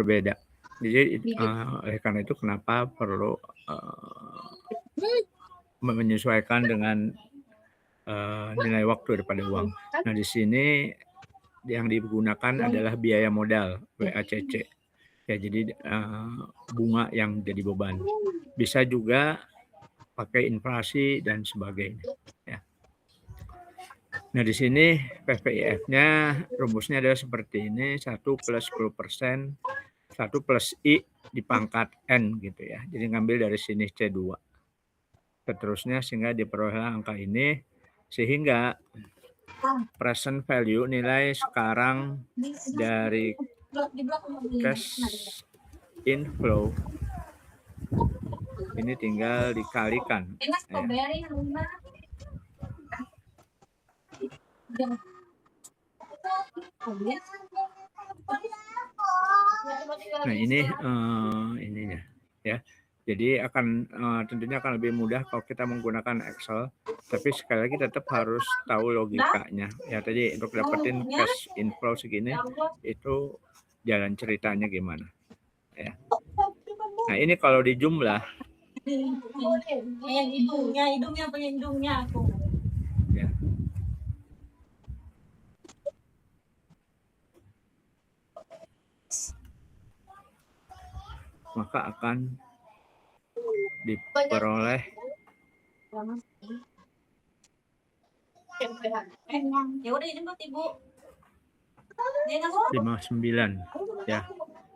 berbeda. Jadi oleh karena itu kenapa perlu menyesuaikan dengan nilai waktu daripada uang. Nah, di sini yang digunakan adalah biaya modal WACC. Ya, jadi bunga yang jadi beban. Bisa juga pakai inflasi dan sebagainya. Ya. Nah, di sini PPIF-nya rumusnya adalah seperti ini, 1 plus 10%, 1 plus I di pangkat N gitu ya. Jadi ngambil dari sini C2. Seterusnya sehingga diperoleh angka ini, sehingga present value nilai sekarang dari cash inflow ini tinggal dikalikan. Ya. Nah, ini ininya ya. Jadi tentunya akan lebih mudah kalau kita menggunakan Excel, tapi sekali lagi tetap harus tahu logikanya. Ya, tadi untuk dapetin cash inflow segini itu jalan ceritanya gimana. Ya. Nah, ini kalau di jumlah. Hidungnya aku. Ya. Maka akan diperoleh ya udah jemput Ibu. 59 ya.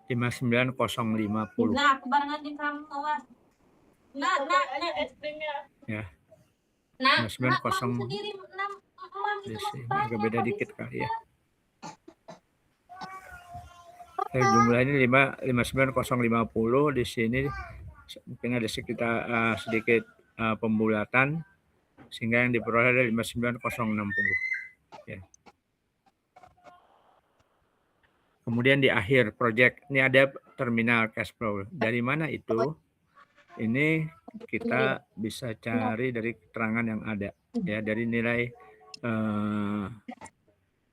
59050. Nah, aku barengan di kamu kawan. Nah, ya. Nah, 590 sendiri di sini agak beda dikit kali ya. Jumlahnya 59050 di sini mungkin ada sekitar sedikit pembulatan sehingga yang diperoleh adalah 59060 ya. Kemudian di akhir project ini ada terminal cash flow. Dari mana itu? Ini kita bisa cari dari keterangan yang ada ya, dari nilai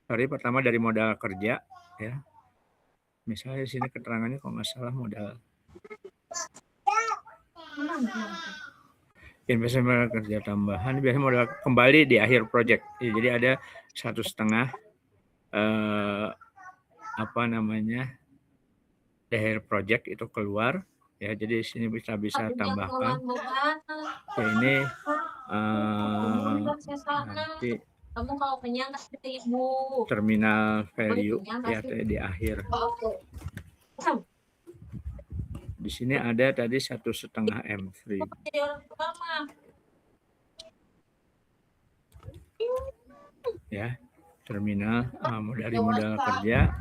pertama dari modal kerja ya. Misalnya di sini keterangannya kalau nggak salah modal investasi kerja tambahan biasanya modal kembali di akhir project. Jadi ada 1,5 di akhir project itu keluar ya. Jadi di sini bisa tambahkan. Ya, ini nanti terminal value ya di akhir. Di sini ada tadi 1,5 M free. Ya, terminal dari modal kerja.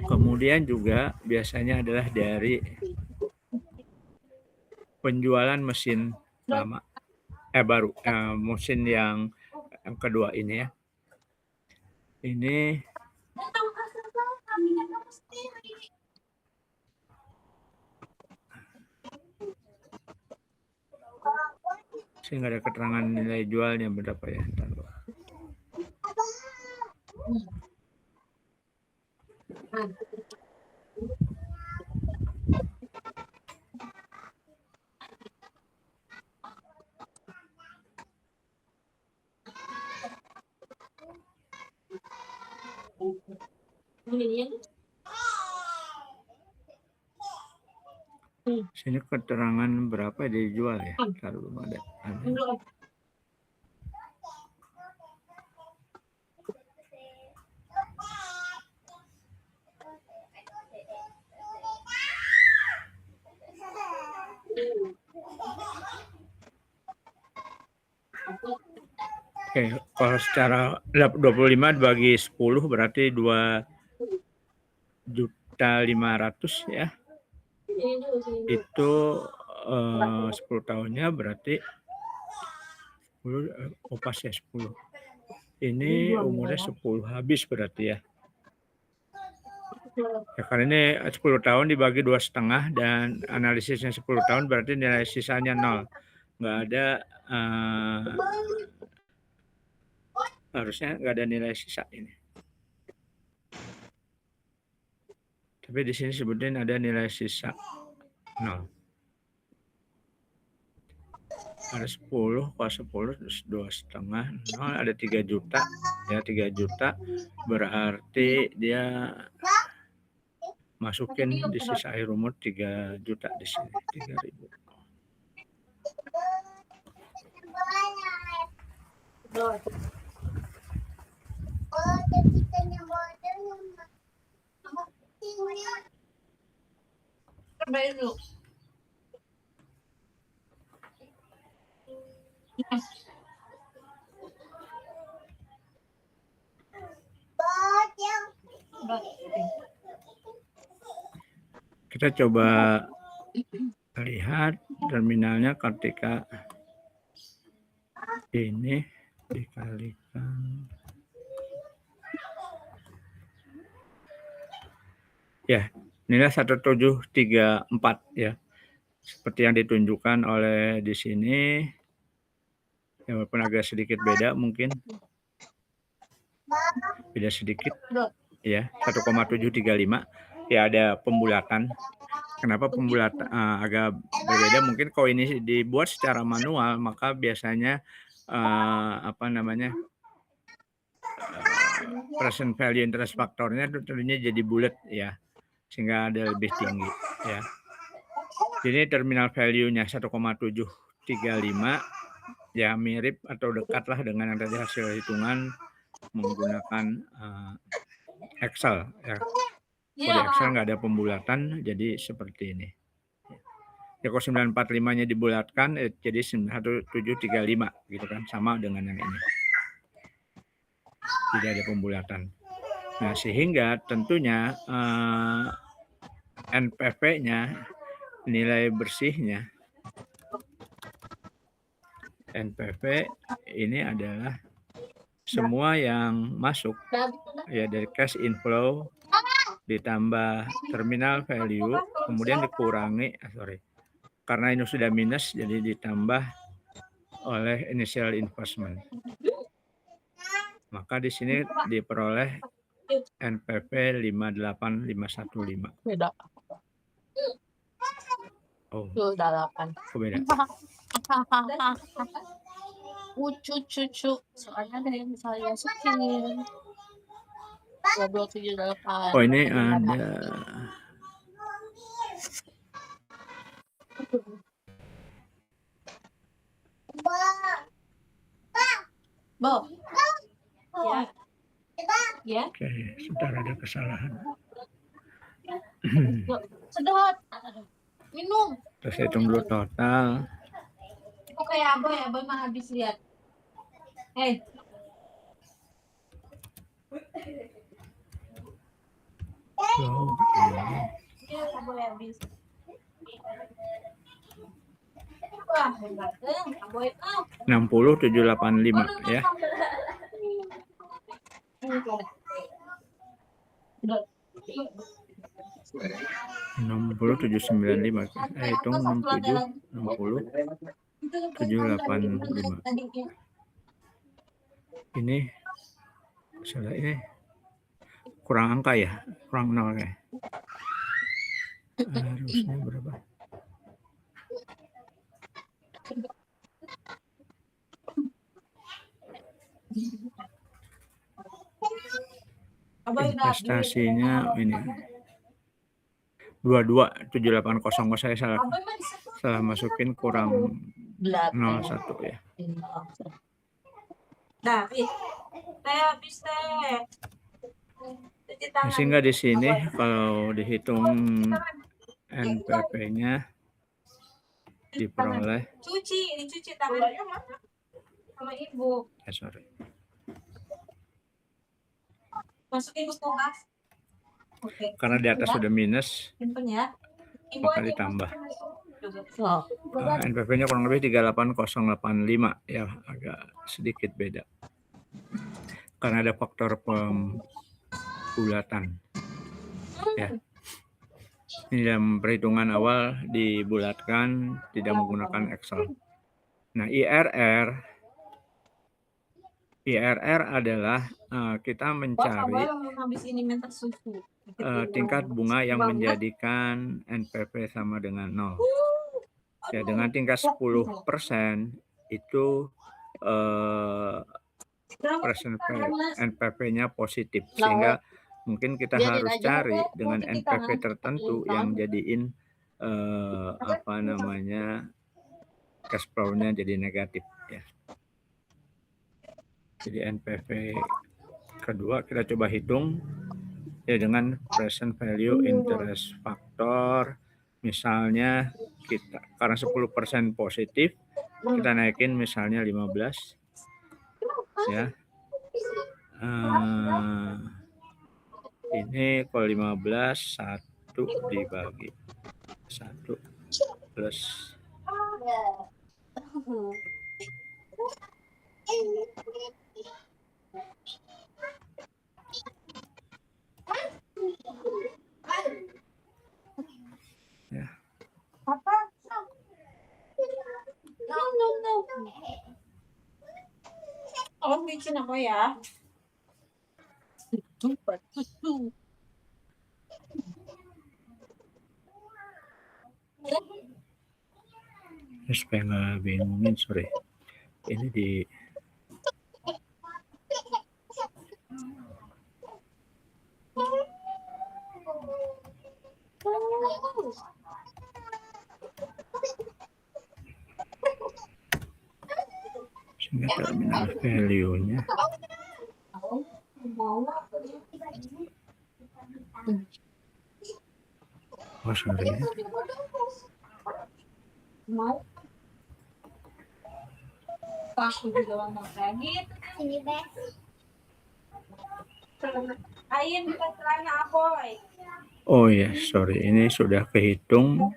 Kemudian juga biasanya adalah dari penjualan mesin lama baru, mesin yang kedua ini ya. Ini sehingga ada keterangan nilai jualnya berapa ya. Sini keterangan berapa dijual ya? Taruh belum ada. Oke, kalau secara 25 bagi 10 berarti 2.500.000 ya. Itu 10 tahunnya berarti 10 pas ya 10. Ini umurnya 10 habis berarti ya. Ya, karena ini 10 tahun dibagi 2,5 dan analisisnya 10 tahun berarti nilai sisanya 0. Nggak ada harusnya nggak ada nilai sisa ini. Tapi di sini sebutin ada nilai sisa 0. Ada 10, kalau 10 terus 2,5, 0, ada 3 juta. Ya, 3 juta berarti dia masukin di sisa air umur 3 juta di sini, 3.000. Kita coba lihat terminalnya ketika ini dikalikan. Ya, nilai 1734 ya. Seperti yang ditunjukkan oleh di sini. Ya, walaupun agak sedikit beda mungkin. Beda sedikit. Ya, 1,735. Ya, ada pembulatan. Kenapa pembulatan agak berbeda? Mungkin kalau ini dibuat secara manual, maka biasanya present value interest faktornya tentunya jadi bulat ya, sehingga ada lebih tinggi ya. Jadi terminal value-nya 1,735 ya, mirip atau dekatlah dengan yang tadi hasil hitungan menggunakan Excel ya. Kalau di Excel nggak ada pembulatan, jadi seperti ini. Ya, kalau 945-nya dibulatkan jadi 1735 gitu kan, sama dengan yang ini. Tidak ada pembulatan. Nah, sehingga tentunya NPV-nya, nilai bersihnya, NPV ini adalah semua yang masuk ya dari cash inflow ditambah terminal value, kemudian dikurangi, karena ini sudah minus, jadi ditambah oleh initial investment. Maka di sini diperoleh NPV 58515. Beda. Oh, 28. beda. Cucu. Soalnya ada yang saya masukin. 278. Oh, ini ada. Bo. Ya. Oke, sebentar, ada kesalahan. Sedot. Minum. Terus hitung dulu total. Kok kayak Aboy mah habis lihat. Hei. Iya, Aboy habis. Wah, hebat. Aboy 60785 ya. 60795. Hitung 60785. Ini salah, ini kurang angka ya, kurang 0 ya. Harusnya berapa? Investasinya ini 227800, saya salah masukin, kurang 01 ya. Nah, saya habis teh. Sehingga di sini kalau dihitung NPV-nya diperoleh. Dicuci tangannya mana? Sama ibu. Sorry. Masukin ke kulkas. Oke. Karena di atas sudah minus, ya. maka ditambah. NPV-nya kurang lebih 38085 ya, agak sedikit beda. Karena ada faktor pembulatan. Ya. Ini dalam perhitungan awal dibulatkan, tidak menggunakan Excel. Nah, IRR IRR adalah kita mencari habis ini minta susu. tingkat bunga yang menjadikan NPV sama dengan 0. Ya, dengan tingkat 10% itu present value NPV-nya positif, sehingga mungkin kita harus cari dengan NPV tertentu yang jadiin cash flow-nya jadi negatif ya. Jadi NPV kedua kita coba hitung ya dengan present value interest factor. Misalnya kita karena 10% positif, kita naikin misalnya 15 ya. Ini kalau 15 1 dibagi 1 plus ya. Apa? No. Oh, bikin ako ya. Supaya nggak bingungin, sorry. Ini di sehingga terminal value-nya. Oh, sorry. Mau? Aku juga ngomong kayak gitu. Sini, Bes. Ayo kita tanya Aboy. Oh ya, sorry. Ini sudah kehitung.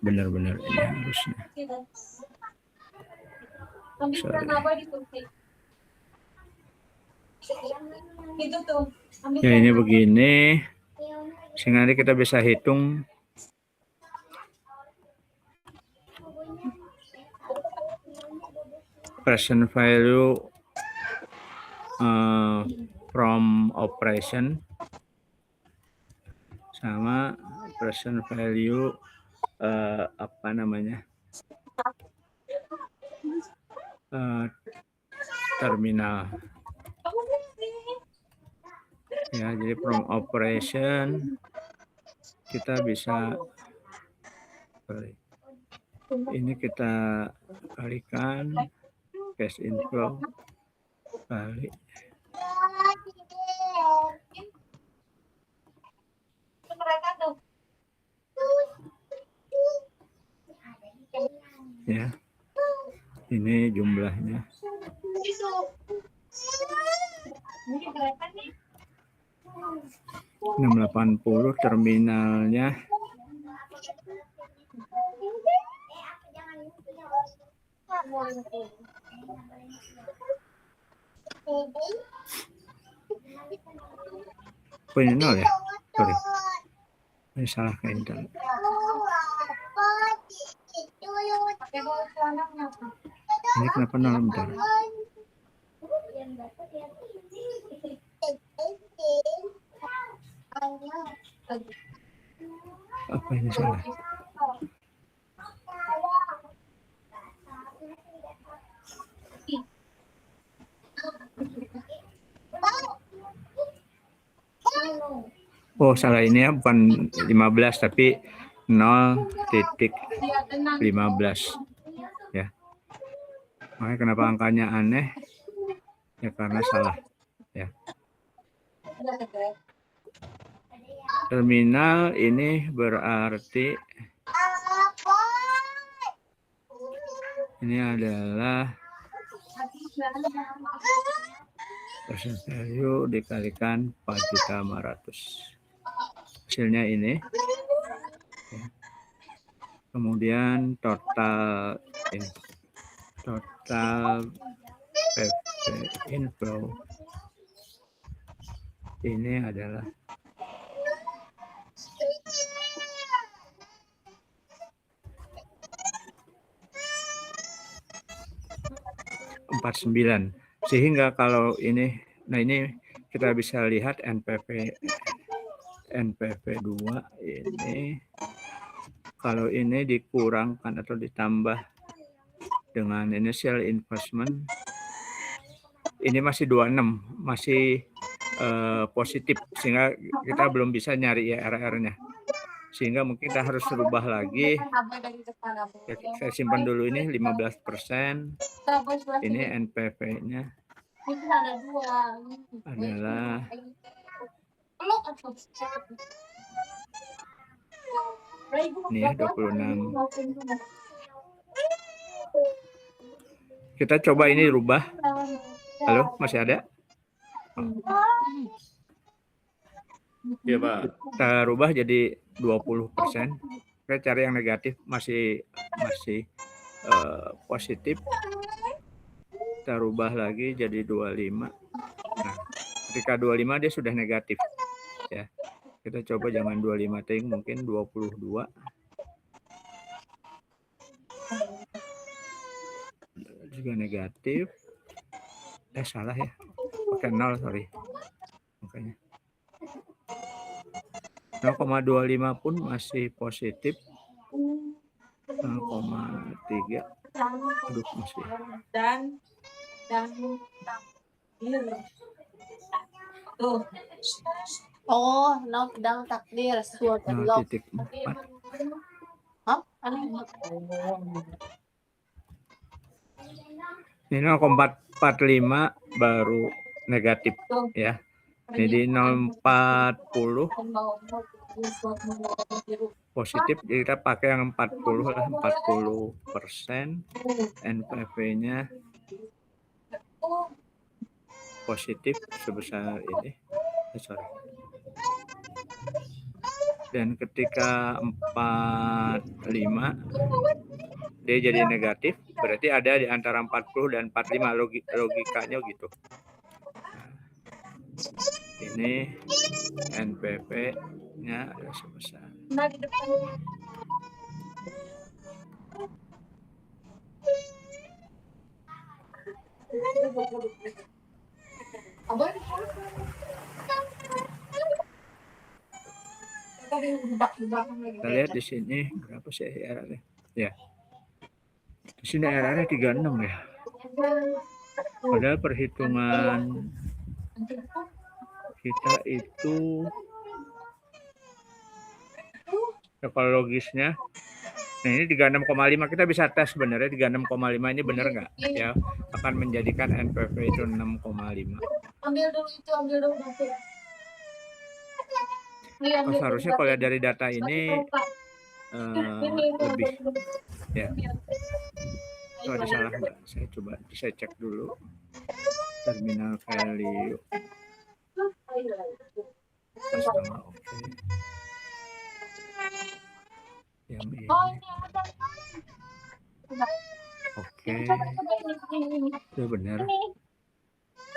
Benar-benar ini harusnya. Sorry. Itu tuh. Ya, ini begini. Sehingga nanti kita bisa hitung present value from operation sama present value terminal. Ya, jadi from operation kita bisa ini kita kalikan cash inflow kali ya, ini jumlahnya 680, terminalnya ini 0 ya, sorry, ini salah ke internet. Ini kenapa 0 bentar? Apa ini salah? Oh, salah, ini ya, bukan 15 tapi 0.15 ya. Makanya kenapa angkanya aneh ya, karena salah ya. Terminal ini berarti ini adalah present value dikalikan 4.500.000. Hasilnya ini ya. Kemudian total PV inflow ini adalah 49. Sehingga kalau ini, nah ini kita bisa lihat NPV 2 ini, kalau ini dikurangkan atau ditambah dengan initial investment, ini masih 26, masih positif, sehingga kita belum bisa nyari IRR-nya. Sehingga mungkin kita harus rubah lagi. Ya, saya simpan dulu ini 15%. Ini NPV-nya adalah ini ya 26. Kita coba ini rubah. Halo, masih ada? Iya, Pak. Kita rubah jadi 20%. Kita cari yang negatif, masih positif. Kita rubah lagi jadi 25. Nah, ketika 25 dia sudah negatif. Ya, kita coba jangan 25 ting, mungkin 22. Juga negatif. Salah ya. Pakai 0, sorry. Makanya 0,25 pun masih positif. 0,3. Aduh, masih. Dan tuh. Oh, no, pedang takdir, sword and love. 0,4. Hah? Ini 0,45 baru negatif ya. Jadi 0,40 positif, jadi kita pakai yang 40 lah, 40%. NPV-nya positif sebesar ini. Sorry. Dan ketika 45 dia jadi negatif, berarti ada di antara 40 dan 45, logikanya gitu. Nah, ini NPV-nya ada sebesar. Kita lihat di sini berapa sih IRR-nya? Ya. Di sini IRR-nya 36 ya. Padahal perhitungan kita itu ya, kalau logisnya, nah ini 36,5, kita bisa tes sebenarnya 36,5 ini benar nggak ya, akan menjadikan NPV itu 6,5. Ambil dulu itu, ambil dulu. Seharusnya kalau dari data ini lebih ya. Itu ada salah nggak? Saya coba, saya cek dulu terminal value. Customer, oke. Yang ini. Oke. Itu benar.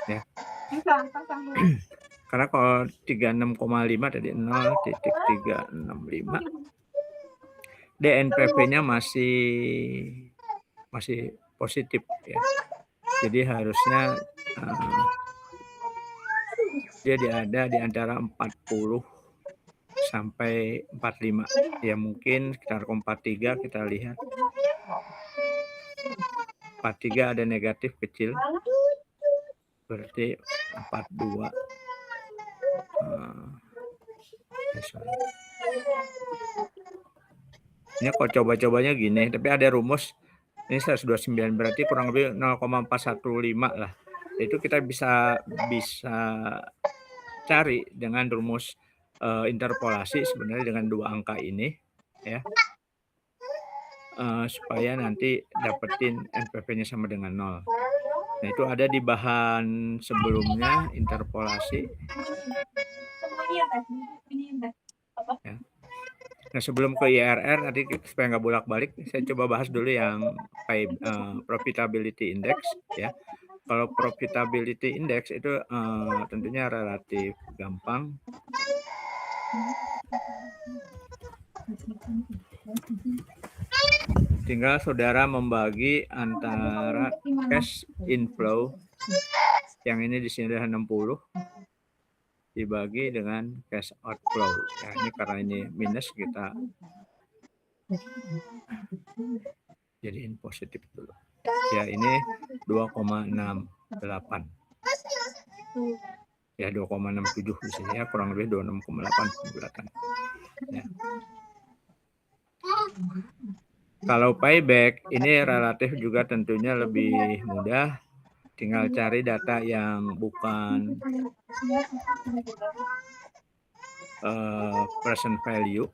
Ya. Karena kalau 36,5 tadi 0,365. DNPV-nya masih positif ya. Jadi harusnya dia ada di antara 40 sampai 45. Ya mungkin sekitar 43 kita lihat. 43 ada negatif kecil. Berarti 42. Ini kok coba-cobanya gini, tapi ada rumus. Ini 129, berarti kurang lebih 0,415 lah. Itu kita bisa cari dengan rumus interpolasi sebenarnya dengan 2 angka ini ya. Supaya nanti dapetin NPV-nya sama dengan 0. Nah, itu ada di bahan sebelumnya interpolasi. Ya. Nah, sebelum ke IRR nanti supaya nggak bolak-balik, saya coba bahas dulu yang profitability index ya. Kalau profitability index itu tentunya relatif gampang. Tinggal saudara membagi antara cash inflow yang ini di sini adalah 60 dibagi dengan cash outflow. Ya, ini karena ini minus kita jadiin positif dulu. Ya, ini 2,68. Ya, 2,67 di sini ya, kurang lebih 26,8 bulan. Ya. Kalau payback ini relatif juga tentunya lebih mudah. Tinggal cari data yang bukan present value,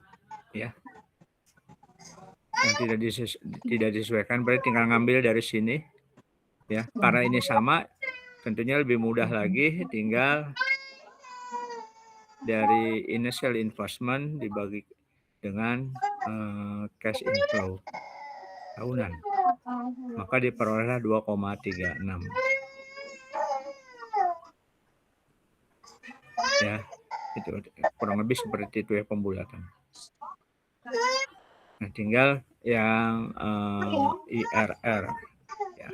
ya, yang tidak disesuaikan, berarti tinggal ngambil dari sini, ya. Karena ini sama, tentunya lebih mudah lagi, tinggal dari initial investment dibagi dengan cash inflow tahunan, maka diperolehlah 2,36. Ya, itu kurang lebih seperti itu ya pembulatan. Nah, tinggal yang IRR, ya.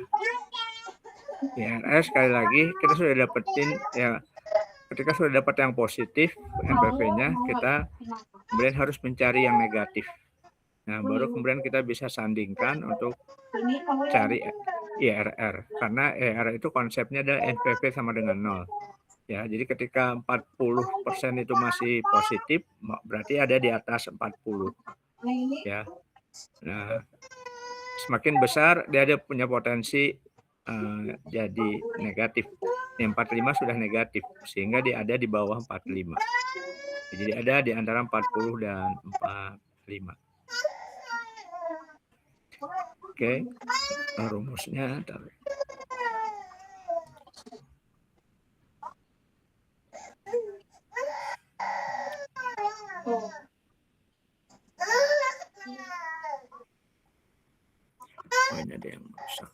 IRR sekali lagi kita sudah dapetin ya, ketika sudah dapat yang positif NPV-nya, kita kemudian harus mencari yang negatif. Nah, baru kemudian kita bisa sandingkan untuk cari IRR, karena IRR itu konsepnya adalah NPV sama dengan 0. Ya, jadi ketika 40% itu masih positif, berarti ada di atas 40. Ya. Nah, semakin besar dia ada punya potensi jadi negatif. Yang 45 sudah negatif, sehingga dia ada di bawah 45. Jadi ada di antara 40 dan 45. Oke, rumusnya taruh. Oh, ini ada yang rusak.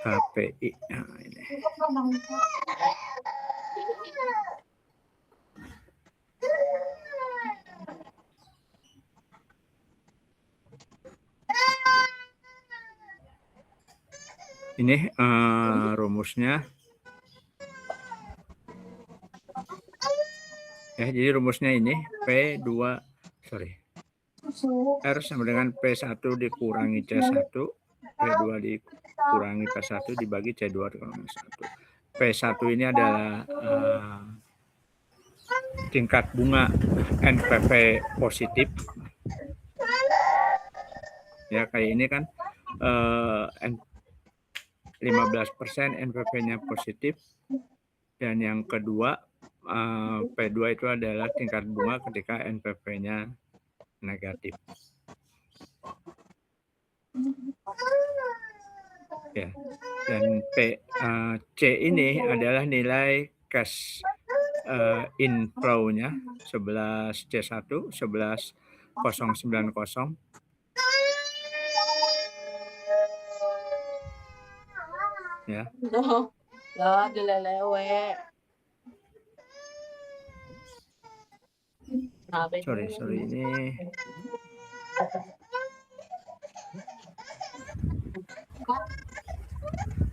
KPI. Nah, ini. Ini rumusnya. Ya, jadi rumusnya ini R sama dengan P1 dikurangi C1, P2 dikurangi P1 dibagi C2 dikurangi 1. P1 ini adalah tingkat bunga NPV positif. Ya, kayak ini kan 15% NPV-nya positif. Dan yang kedua, P2 itu adalah tingkat bunga ketika NPV-nya negatif. Ya. Dan C ini adalah nilai cash inflow-nya 11 C1 11.090. Ya. Sorry ini.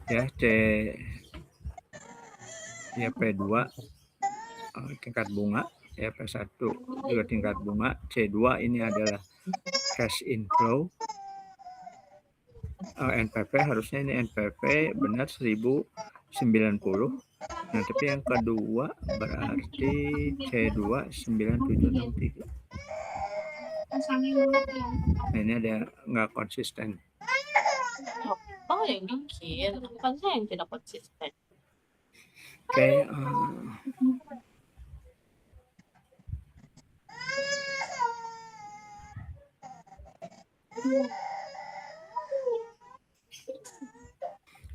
Ya, ya P2 tingkat bunga, ya P1 juga tingkat bunga, C2 ini adalah cash inflow. NPV harusnya ini NPV benar 1090. Nah, tapi yang kedua berarti C2 9763. Nah, ini ada nggak konsisten. Oh, yang bikin, bukan saya yang tidak konsisten. Oke.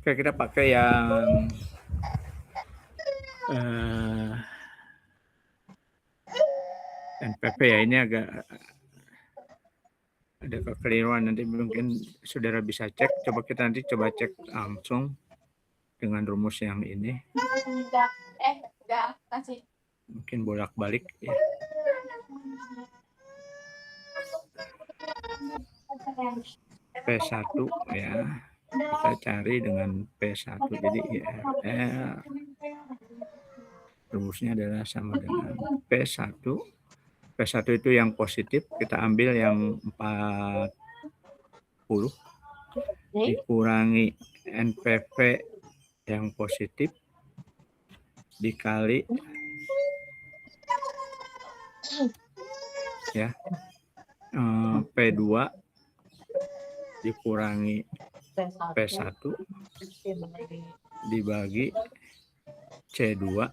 Oke, kita pakai yang NPV ya, ini agak ada kekeliruan, nanti mungkin saudara bisa cek. Coba kita nanti cek langsung. dengan rumus yang ini. Udah kasih. Mungkin bolak-balik ya. P1 ya. Kita cari dengan P1. Jadi IRR rumusnya adalah sama dengan P1. P1 itu yang positif, kita ambil yang 40 dikurangi NPV yang positif dikali ya P2 dikurangi P1 dibagi C2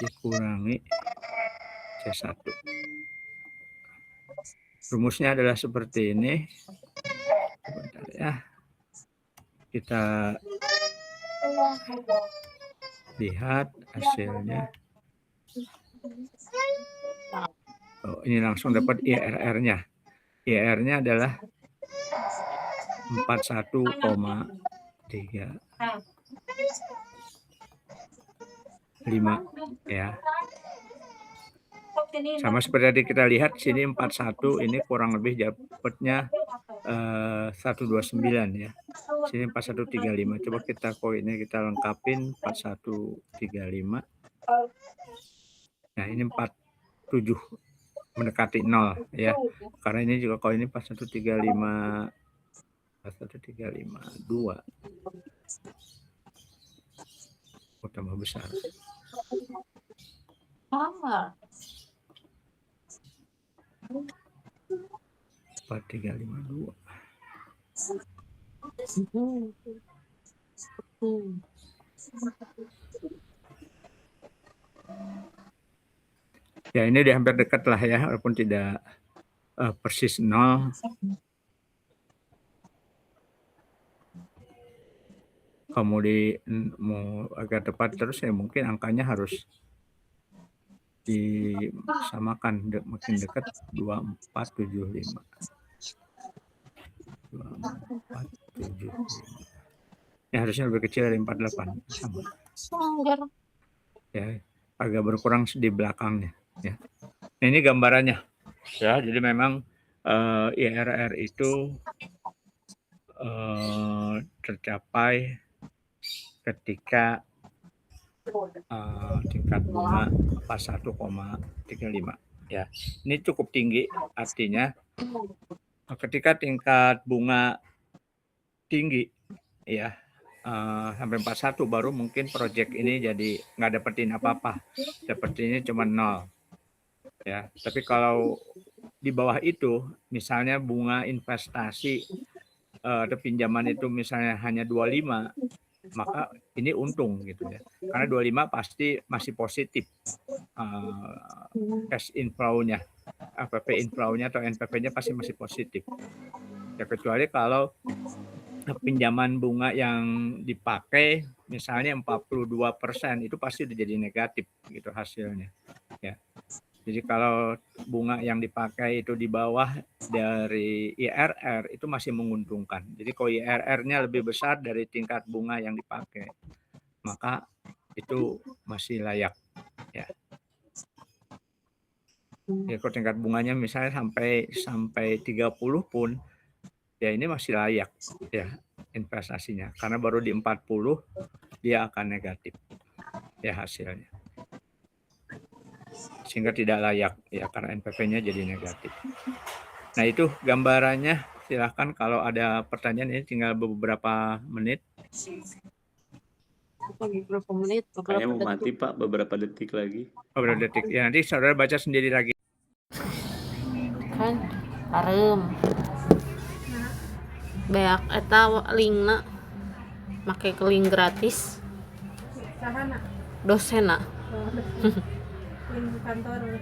dikurangi C1. Rumusnya adalah seperti ini. Bentar ya. Kita lihat hasilnya. Oh, ini langsung dapat IRR-nya. IRR-nya adalah 41,35 ya. Sama seperti tadi kita lihat sini 41, ini kurang lebih dapatnya 129 ya. Sini 4135. Coba kita koinnya kita lengkapin 4135. Nah, ini 47 mendekati 0 ya. Karena ini juga koin ini 4135 4135 2. Oh, tambah besar. Sama. 4352. Ya, ini udah hampir dekat lah ya, walaupun tidak persis 0. Kalau mau agak tepat terus ya mungkin angkanya harus disamakan, makin dekat 2475. 2475. Ya, harusnya lebih kecil dari 48 sama. Ya, agak berkurang di belakangnya ya. Nah, ini gambarannya ya. Jadi memang IRR itu tercapai ketika tingkat bunga 41,35 ya. Ini cukup tinggi, artinya ketika tingkat bunga tinggi ya sampai 41 baru mungkin proyek ini jadi nggak dapetin apa-apa, dapetinnya cuma 0 ya. Tapi kalau di bawah itu misalnya bunga investasi atau pinjaman itu misalnya hanya 25, maka ini untung gitu ya. Karena 25 pasti masih positif cash inflow-nya, APP inflow-nya atau NPV-nya pasti masih positif. Ya, kecuali kalau pinjaman bunga yang dipakai misalnya 42%, itu pasti udah jadi negatif gitu hasilnya ya. Jadi kalau bunga yang dipakai itu di bawah dari IRR itu masih menguntungkan. Jadi kalau IRR-nya lebih besar dari tingkat bunga yang dipakai, maka itu masih layak ya. Ya, kalau tingkat bunganya misalnya sampai 30 pun ya ini masih layak ya investasinya, karena baru di 40 dia akan negatif ya hasilnya, sehingga tidak layak ya karena NPV-nya jadi negatif. Nah, itu gambarannya. Silahkan kalau ada pertanyaan, ini tinggal beberapa menit. Beberapa menit, Kayaknya mau mati Pak, beberapa detik lagi. Beberapa detik ya, nanti saudara baca sendiri lagi. kan harem beak eta linkna make link gratis Sahana dosena link kantor